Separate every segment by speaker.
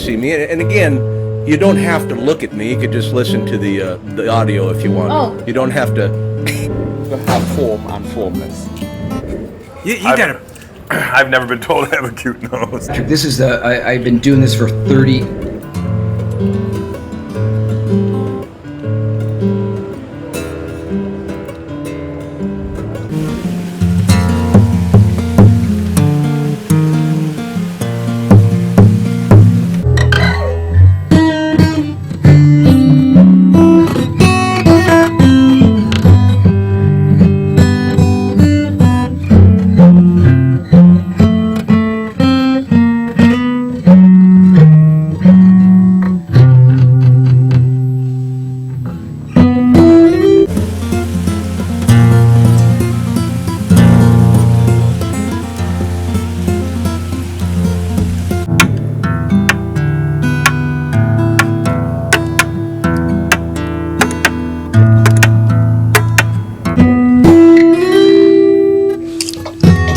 Speaker 1: see me. And again, you don't have to look at me. You could just listen to the audio if you want.
Speaker 2: Oh.
Speaker 1: You don't have to
Speaker 3: have form and formless.
Speaker 4: You got it. I've never been told I have a cute nose.
Speaker 5: This is I've been doing this for 30.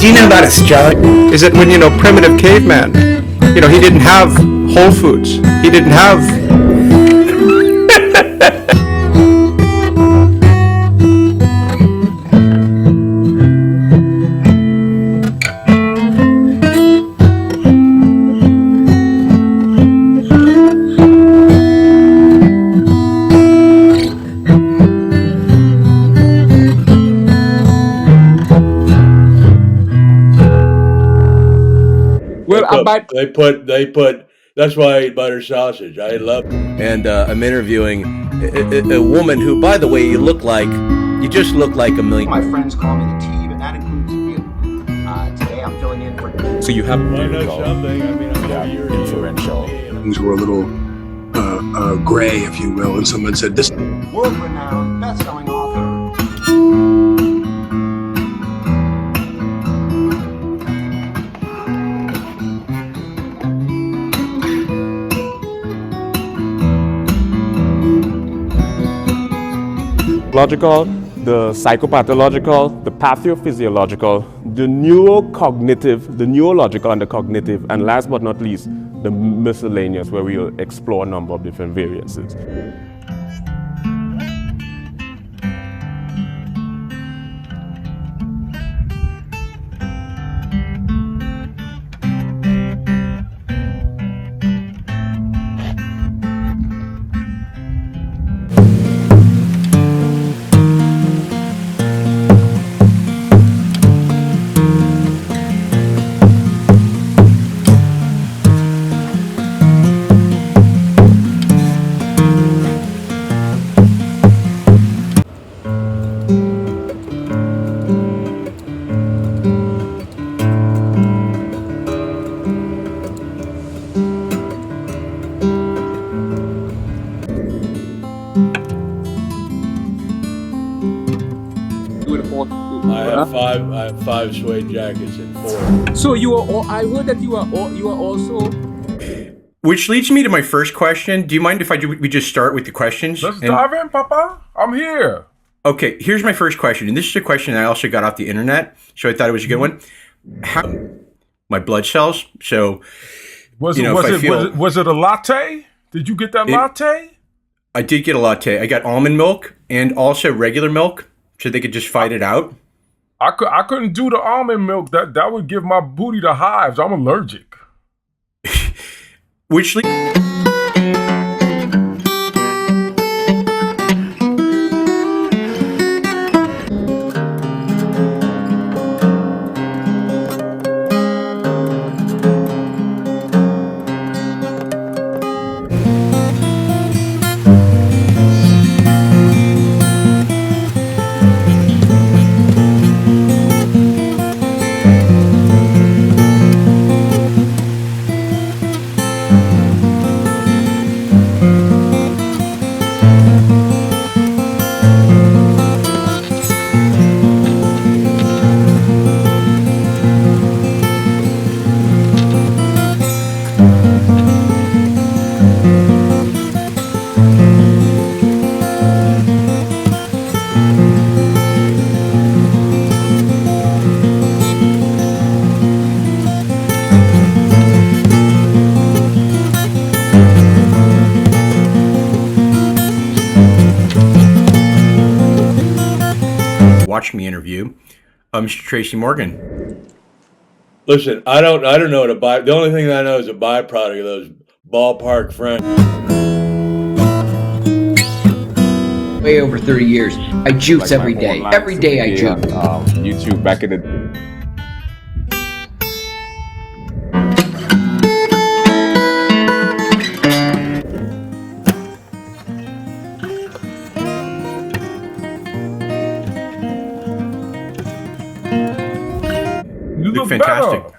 Speaker 1: Do you know about astrology?
Speaker 6: Is that when, primitive caveman, he didn't have Whole Foods. He didn't have...
Speaker 7: They put. That's why I eat butter sausage. I love.
Speaker 1: And I'm interviewing a woman who, by the way, you just look like a million.
Speaker 8: My friends call me the T, but that includes you. Today I'm filling in for.
Speaker 3: So you have
Speaker 7: I know something. I mean, I'm
Speaker 3: influential.
Speaker 9: Things were a little gray, if you will, and someone said this.
Speaker 8: World-renowned, best-selling author.
Speaker 10: Logical, the psychopathological, the pathophysiological, the neurocognitive, the neurological and the cognitive, and last but not least, the miscellaneous, where we'll explore a number of different variances.
Speaker 7: I have five suede jackets and 4.
Speaker 3: So you are all, I heard that you are also.
Speaker 6: Which leads me to my first question. Do you mind if we just start with the questions?
Speaker 4: Let's dive in, Papa. I'm here.
Speaker 6: Okay, here's my first question. And this is a question I also got off the internet, so I thought it was a good one. How my blood cells? So
Speaker 4: was it a latte? Did you get that latte?
Speaker 6: I did get a latte. I got almond milk and also regular milk, so they could just fight it out.
Speaker 4: I couldn't do the almond milk. That would give my booty the hives. I'm allergic.
Speaker 6: Which watching me interview, Mr. Tracy Morgan.
Speaker 7: Listen, I don't know what the only thing that I know is a byproduct of those ballpark friends.
Speaker 5: Way over 30 years. I jukes every day. Every day I juke.
Speaker 10: YouTube back in the
Speaker 4: You look
Speaker 6: fantastic.
Speaker 4: better.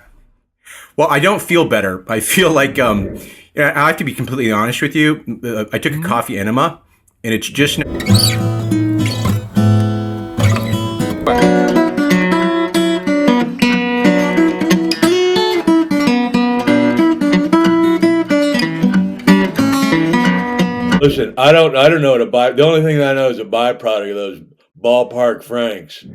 Speaker 6: Well, I don't feel better. I feel like I have to be completely honest with you. I took a coffee enema, and it's just.
Speaker 7: Listen, I don't know what the only thing that I know is a byproduct of those ballpark Franks.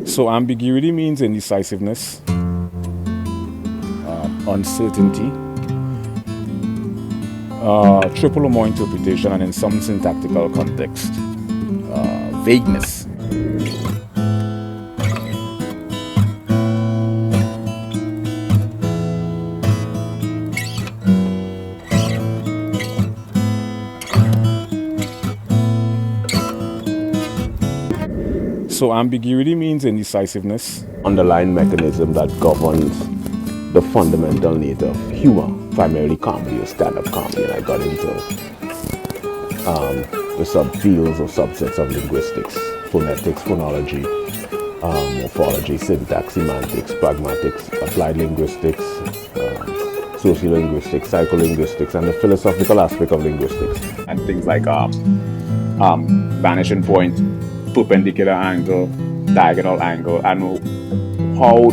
Speaker 10: So ambiguity means indecisiveness, uncertainty, triple or more interpretation, and in some syntactical context, vagueness. So ambiguity means indecisiveness, underlying mechanism that governs the fundamental need of humor, primarily comedy or stand-up comedy. And I got into the subfields or subsets of linguistics, phonetics, phonology, morphology, syntax, semantics, pragmatics, applied linguistics, sociolinguistics, psycholinguistics, and the philosophical aspect of linguistics. And things like vanishing point, perpendicular angle, diagonal angle, and how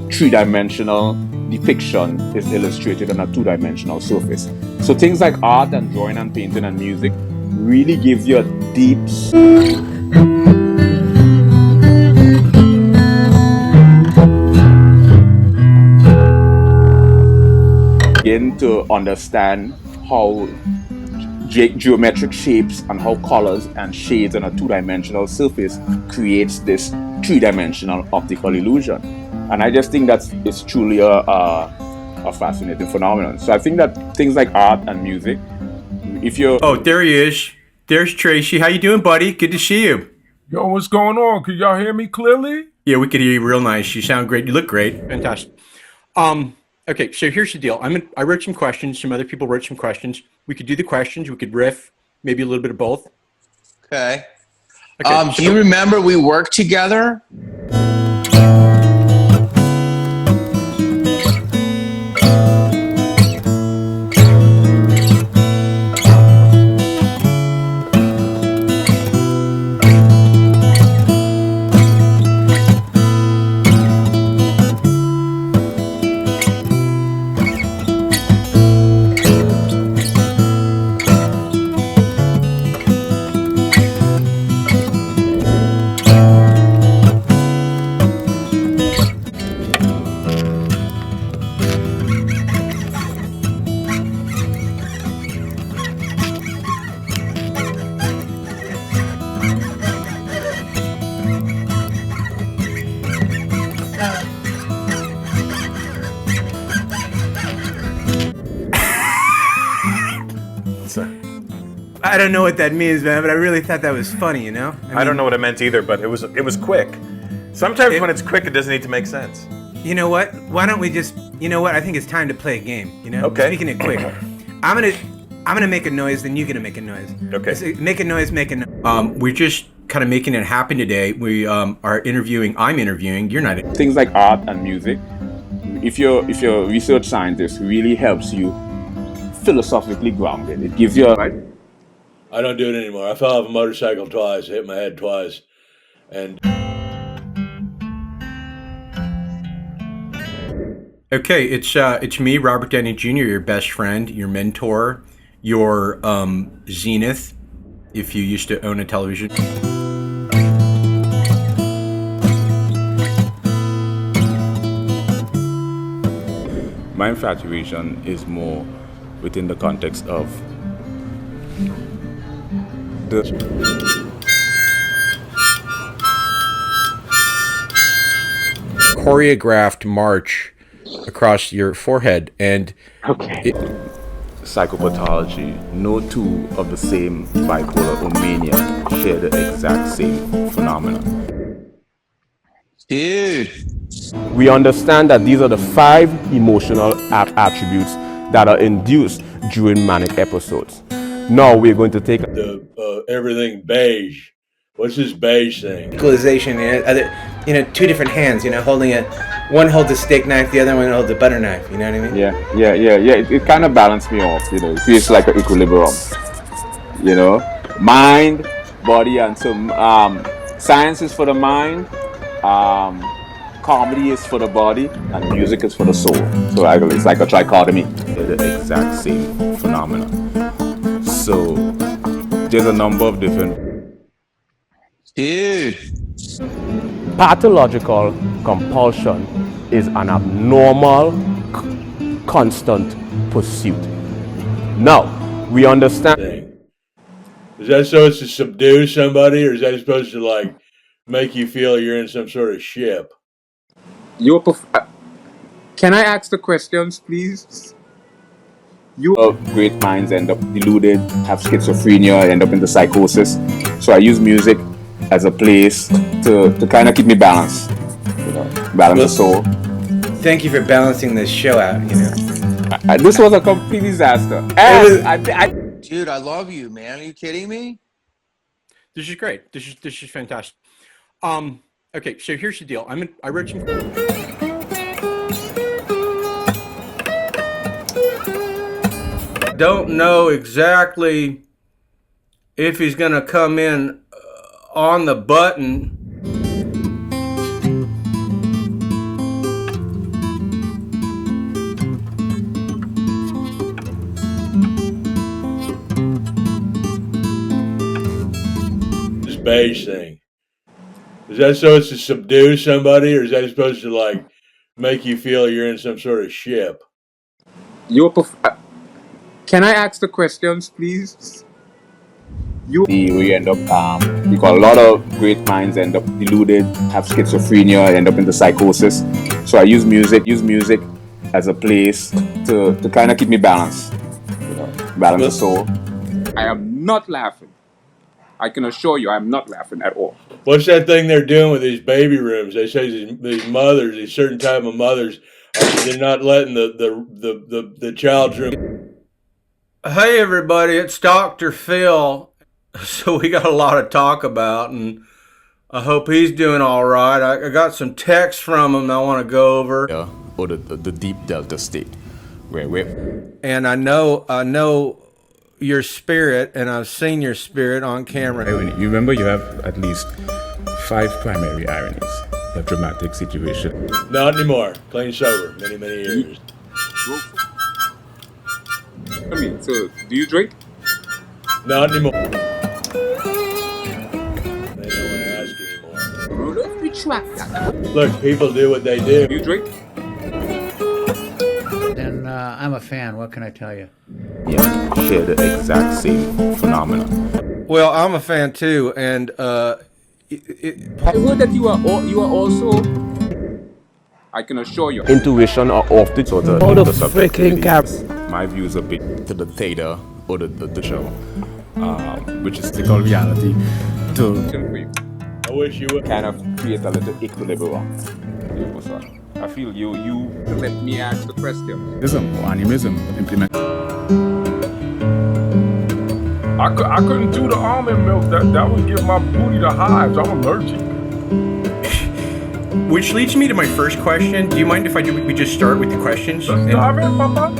Speaker 10: three-dimensional depiction is illustrated on a two-dimensional surface. So things like art and drawing and painting and music really gives you a deep begin to understand how geometric shapes and how colors and shades on a two-dimensional surface creates this three-dimensional optical illusion. And I just think it's truly a fascinating phenomenon. So I think that things like art and music, if you're...
Speaker 6: Oh, there he is. There's Tracy. How you doing, buddy? Good to see you.
Speaker 4: Yo, what's going on? Can y'all hear me clearly?
Speaker 6: Yeah, we could hear you real nice. You sound great. You look great. Fantastic. Okay, so here's the deal. I wrote some questions. Some other people wrote some questions. We could do the questions. We could riff, maybe a little bit of both.
Speaker 2: Okay.
Speaker 6: Okay.
Speaker 2: Do you remember we worked together?
Speaker 6: I don't know what that means, man, but I really thought that was funny, you know?
Speaker 1: I don't know what it meant either, but it was quick. Sometimes when it's quick, it doesn't need to make sense.
Speaker 6: You know what? Why don't we just, you know what? I think it's time to play a game, you know?
Speaker 1: Okay.
Speaker 6: Speaking it quick. I'm gonna make a noise, then you're gonna make a noise.
Speaker 1: Okay.
Speaker 6: So make a noise, make a noise. We're just kind of making it happen today. We are interviewing, I'm interviewing, you're not.
Speaker 10: Things like art and music, if you're a research scientist, really helps you philosophically grounded. It gives you a...
Speaker 7: I don't do it anymore. I fell off a motorcycle twice, hit my head twice, and.
Speaker 6: Okay, it's me, Robert Downey Jr., your best friend, your mentor, your zenith, if you used to own a television.
Speaker 10: my infatuation is more within the context of the
Speaker 1: choreographed march across your forehead, and
Speaker 10: psychopathology. No two of the same bipolar or mania share the exact same phenomenon.
Speaker 2: Dude.
Speaker 10: We understand that these are the 5 emotional attributes that are induced during manic episodes. Now we're going to take
Speaker 7: The everything beige. What's this beige thing?
Speaker 1: equalization. Two different hands. Holding it. One holds a steak knife, the other one holds a butter knife. You know what I mean?
Speaker 11: Yeah. It kind of balanced me off. It feels like an equilibrium. Mind, body, and so science is for the mind. Comedy is for the body, and music is for the soul. So it's like a trichotomy.
Speaker 10: the exact same phenomenon. So there's a number of different.
Speaker 2: Dude.
Speaker 10: Pathological compulsion is an abnormal, constant pursuit. Now, we understand.
Speaker 7: Is that supposed to subdue somebody, or is that supposed to make you feel you're in some sort of ship?
Speaker 3: Can I ask the questions, please?
Speaker 11: Great minds end up deluded, have schizophrenia, end up into psychosis. So I use music as a place to kind of keep me balanced, balance the soul.
Speaker 1: Thank you for balancing this show out.
Speaker 11: This was a complete disaster.
Speaker 2: Dude, I love you, man. Are you kidding me?
Speaker 6: This is great. This is fantastic. Okay, so here's the deal. I wrote some.
Speaker 1: Don't know exactly if he's going to come in on the button.
Speaker 7: This beige thing. Is that supposed to subdue somebody, or is that supposed to make you feel you're in some sort of ship?
Speaker 3: Can I ask the questions, please?
Speaker 11: We end up, because a lot of great minds end up deluded, have schizophrenia, end up into psychosis. So I use music as a place to kind of keep me balanced, balance the soul.
Speaker 3: I am not laughing. I can assure you, I am not laughing at all.
Speaker 7: What's that thing they're doing with these baby rooms? They say these mothers, these certain type of mothers, they're not letting the child's room.
Speaker 1: Hey everybody, it's Dr. Phil. So we got a lot to talk about, and I hope he's doing all right. I got some texts from him I want to go over.
Speaker 10: Or the deep delta state,
Speaker 1: And I know your spirit, and I've seen your spirit on camera.
Speaker 10: You remember you have at least 5 primary ironies. You have dramatic situation.
Speaker 7: Not anymore. Clean sober. Many years.
Speaker 3: So do you drink?
Speaker 7: Not anymore. They don't want to ask anymore.
Speaker 3: Rudolph, retract that.
Speaker 7: Look, people do what they do.
Speaker 3: Do you drink?
Speaker 12: Then I'm a fan. What can I tell you?
Speaker 10: Yeah, share the exact same phenomenon.
Speaker 1: Well, I'm a fan too, and
Speaker 3: I heard that you are also. I can assure you.
Speaker 10: Intuition are often sort of
Speaker 12: All the freaking caps.
Speaker 10: My views are big to the theta or the show, which is the called reality.
Speaker 7: I wish you would
Speaker 11: kind of create a little equilibrium.
Speaker 10: I feel you
Speaker 3: let me ask the question.
Speaker 10: animism implement.
Speaker 4: I couldn't do the almond milk. That would give my booty the hives. I'm allergic.
Speaker 6: Which leads me to my first question. Do you mind if we just start with the questions?
Speaker 4: Let's dive in, Papa.